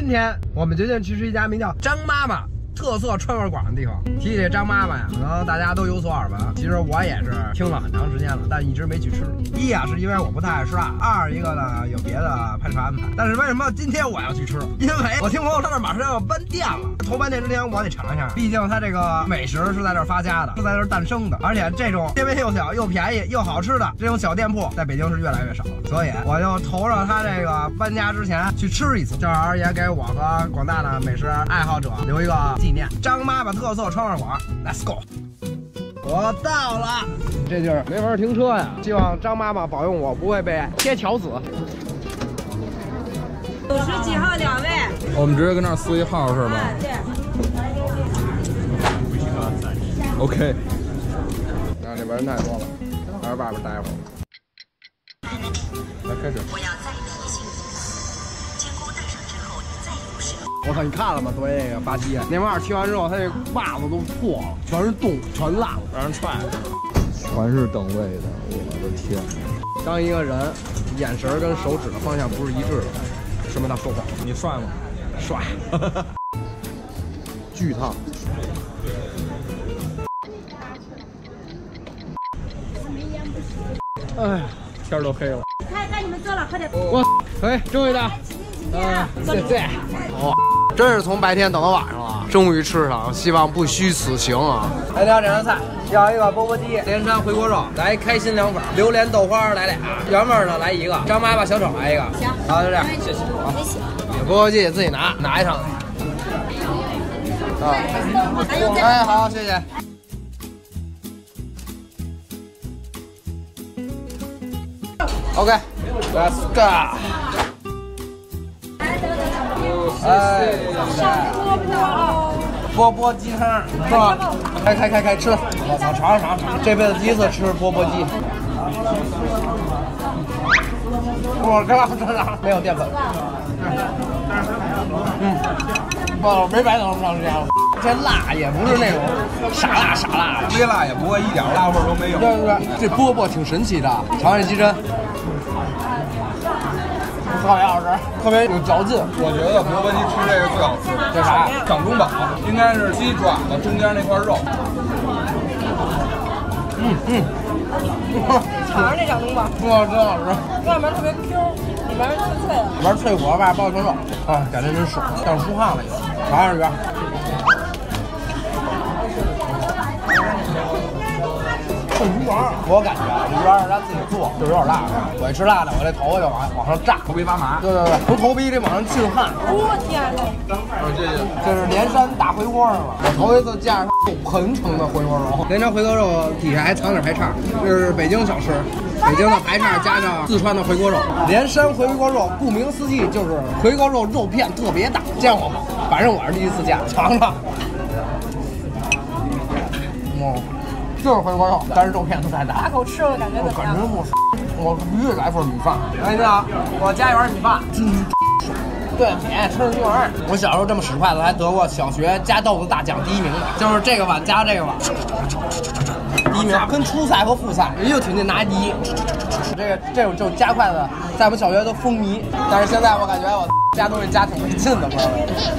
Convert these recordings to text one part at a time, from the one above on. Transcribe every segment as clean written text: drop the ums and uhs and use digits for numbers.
今天我们决定去吃一家名叫张妈妈特色串味馆的地方。提起张妈妈呀，可能大家都有所耳闻。其实我也是听了很长时间了，但一直没去吃。一啊，是因为我不太爱吃辣；二一个呢，有别的拍摄安排。但是为什么今天我要去吃？因为我听朋友说那马上要搬店了。头搬店之前我得尝一下，毕竟它这个美食是在这儿发家的，是在这儿诞生的。而且这种店面又小又便宜又好吃的这种小店铺，在北京是越来越少了。所以我就投着他这个搬家之前去吃一次，正好也给我和广大的美食爱好者留一个纪念。张妈妈特色串味馆 ，Let's go！ 我到了，这地儿没法停车呀。希望张妈妈保佑我不会被贴条死。50几号2位？我们直接跟那儿撕一号是吗？对。OK。然后这边人太多了，还是外边待会儿。来开始。我要再提醒你，监控戴上之后，你再也不是。我操，你看了吗？昨天那个巴西那玩意儿踢完之后，他这袜子都破了，全是洞，全烂了，让人踹了。全是等位的，我的天！当一个人眼神跟手指的方向不是一致的，说明他说谎。你帅吗？帅。巨烫。哎，天都黑了。看你们做了，快点。我，哎，终于到。谢谢。哇，真是从白天等到晚上了，终于吃上，希望不虚此行啊！来两样菜，要一个钵钵鸡，连山回锅肉，来开心凉粉，榴莲豆花来俩，原味的来一个，张妈妈小炒来一个。行，好，就这样，谢谢。好，谢谢。钵钵鸡自己拿一趟。啊，哎，好，谢谢。OK，Let's go。哎，钵钵鸡汤是吧？开吃！我操，尝，这辈子第一次吃钵钵鸡。我尝，没有淀粉。不，没白等这么长时间了。这辣也不是那种傻辣的，微辣也不会一点辣味都没有。对，这饽饽挺神奇的，尝尝鸡胗。特别好吃，特别有嚼劲。我觉得钵钵鸡吃这个最好吃。这啥？掌中宝，应该是鸡爪子中间那块肉。尝尝这掌中宝，哇，真好吃。外面特别 Q，里面脆脆的。里边脆果，外包一层肉，啊，感觉真爽，像出汗了一样。尝尝这边。这鱼丸，我感觉这鱼丸是他自己做，就有点辣。我一吃辣的，我这头发就往上炸，头皮发麻。对，从头皮这往上沁汗。我天哪！这是连山大回锅是吧？我头一次见着横成的回锅肉。连山回锅肉底下还藏点排叉，这是北京小吃，北京的排叉加上四川的回锅肉。连山回锅肉顾名思义就是回锅肉肉片特别大，见过吗？反正我是第一次见，尝尝。就是回锅肉，但是肉片都太大。大口吃我感觉怎么样？感觉我必须来份米饭。哎，你好，我加一碗米饭。对，便宜吃这玩意儿。我小时候这么使筷子，还得过小学夹豆子大奖第1名呢。就是这个碗加这个碗，第1名，跟初赛和复赛又挺进拿第1。这种就夹筷子，在我们小学都风靡。但是现在我感觉我夹东西夹挺没劲的，不知道为什么。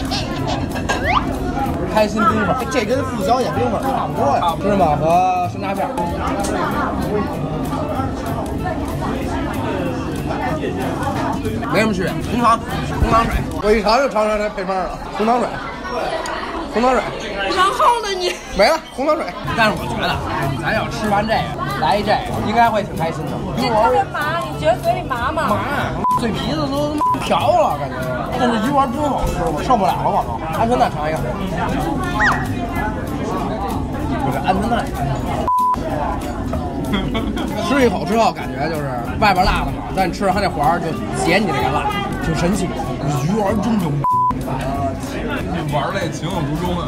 开心冰粉，这跟富小野冰粉差不多呀，芝麻和山楂片。没什么区别，红糖水，我一尝就尝出来这配方了，红糖水。然后呢你？没了，红糖水。但是我觉得，咱要吃完这个，来这个，应该会挺开心的。这特别麻，你觉得嘴里麻吗？麻，嘴皮子都瓢了，感觉。但是鱼丸真好吃，我受不了了，我都。鹌鹑蛋尝一个。我这鹌鹑蛋。吃一口之后，感觉就是外边辣的嘛，但吃它那环儿就解你这个辣，挺神奇。鱼丸真牛。玩类情有独钟啊！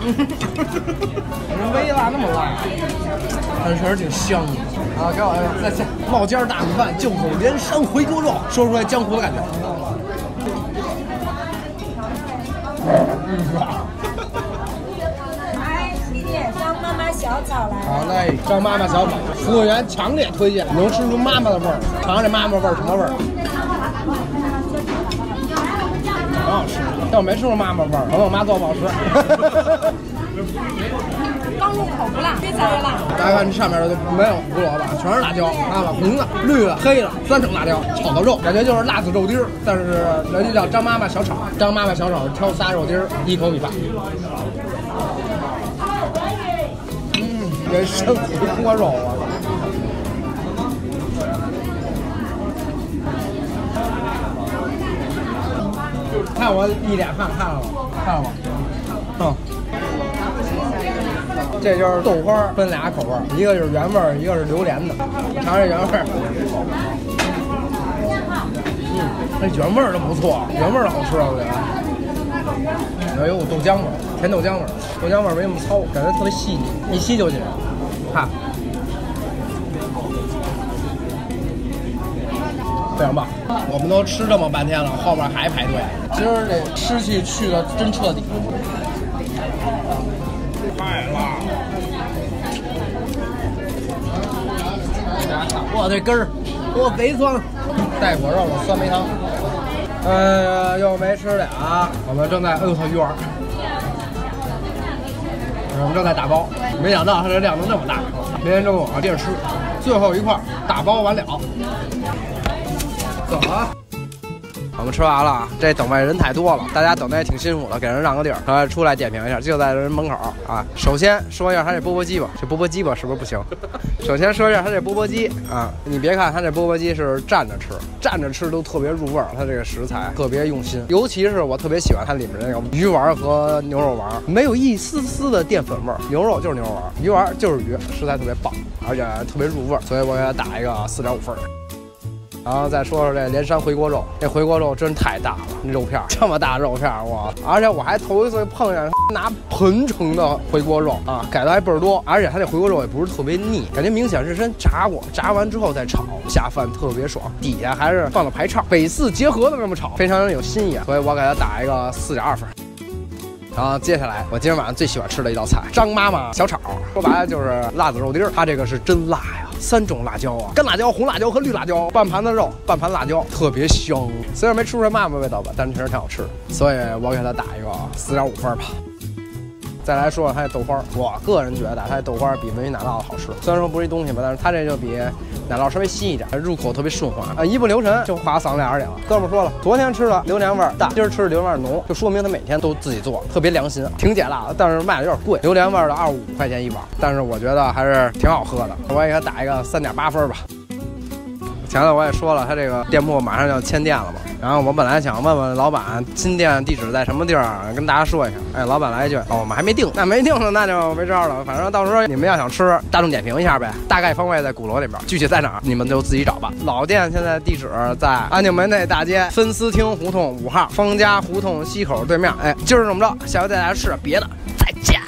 微辣那么辣，但确实挺香的啊！给我再冒尖大米饭，就口连山回锅肉，说出来江湖的感觉。来，弟弟，张妈妈小炒来。好嘞，张妈妈小炒，服务员强烈推荐，能吃出妈妈的味儿，尝尝这妈妈味儿什么味儿？挺好吃的。但我没吃过妈妈味儿，可能我妈做不好吃。刚入口不辣，越蘸越辣。大家看这上面都没有胡萝卜，全是辣椒，看吧，红的、绿的、黑的，3种辣椒炒的肉，感觉就是辣子肉丁儿。但是人家叫张妈妈小炒，张妈妈小炒挑仨肉丁儿，一口米饭。人参回锅肉啊！看我一脸看了吗？看了吗？这就是豆花分俩口味，一个是原味儿，一个是榴莲的。我尝尝原味儿。那原味儿的不错，原味儿的好吃啊，我觉得。有豆浆味儿，甜豆浆味儿，豆浆味儿没那么糙，感觉特别细腻，一吸就进。看，非常棒。我们都吃这么半天了，后边还排队。今儿这湿气去的真彻底。太辣了！我这根儿，我肥酸，带果肉的酸梅汤。又没吃俩，我们正在鱼丸，我们正在打包。没想到它这量能这么大，明天中午接着吃。最后一块打包完了，走啊！我们吃完了，这等位人太多了，大家等的也挺辛苦的，给人让个地儿，出来点评一下，就在人门口啊。首先说一下他这钵钵鸡吧，这钵钵鸡吧是不是不行？首先说一下他这钵钵鸡啊，你别看他这钵钵鸡是站着吃，站着吃都特别入味儿，他这个食材特别用心，尤其是我特别喜欢它里面那个鱼丸和牛肉丸，没有一丝丝的淀粉味儿，牛肉就是牛肉丸，鱼丸就是鱼，食材特别棒，而且特别入味儿，所以我给它打一个4.5分。然后再说说这连山回锅肉，这回锅肉真太大了，肉片这么大肉片哇！而且我还头一次碰见拿盆盛的回锅肉啊，改的还倍儿多，而且它这回锅肉也不是特别腻，感觉明显是先炸过，炸完之后再炒，下饭特别爽。底下还是放了排叉，北四结合的这么炒，非常有新意，所以我给它打一个4.2分。然后接下来我今天晚上最喜欢吃的一道菜，张妈妈小炒，说白了就是辣子肉丁儿，它这个是真辣呀，3种辣椒啊，干辣椒、红辣椒和绿辣椒，半盘子肉，半盘辣椒，特别香。虽然没吃出来妈妈味道吧，但是确实挺好吃的，所以我给它打一个4.5分吧。再来说说它的豆花，我个人觉得它的豆花比文宇奶酪好吃，虽然说不是一东西吧，但是它这就比奶酪稍微稀一点，入口特别顺滑，一不留神就滑嗓子眼里了。哥们说了，昨天吃的榴莲味儿大，今儿吃的榴莲味儿浓，就说明他每天都自己做，特别良心，挺解辣的，但是卖的有点贵，榴莲味儿的25块钱一碗，但是我觉得还是挺好喝的，我也给它打一个3.8分吧。前头我也说了，他这个店铺马上就要迁店了嘛，然后我本来想问问老板新店地址在什么地儿，跟大家说一下。哎，老板来一句，我们还没定，那没定呢，那就没招了。反正到时候你们要想吃，大众点评一下呗，大概方位在鼓楼那边，具体在哪儿你们就自己找吧。老店现在地址在安定门内大街分思厅胡同5号，方家胡同西口对面。哎，今儿这么着，下回再来吃别的，再见。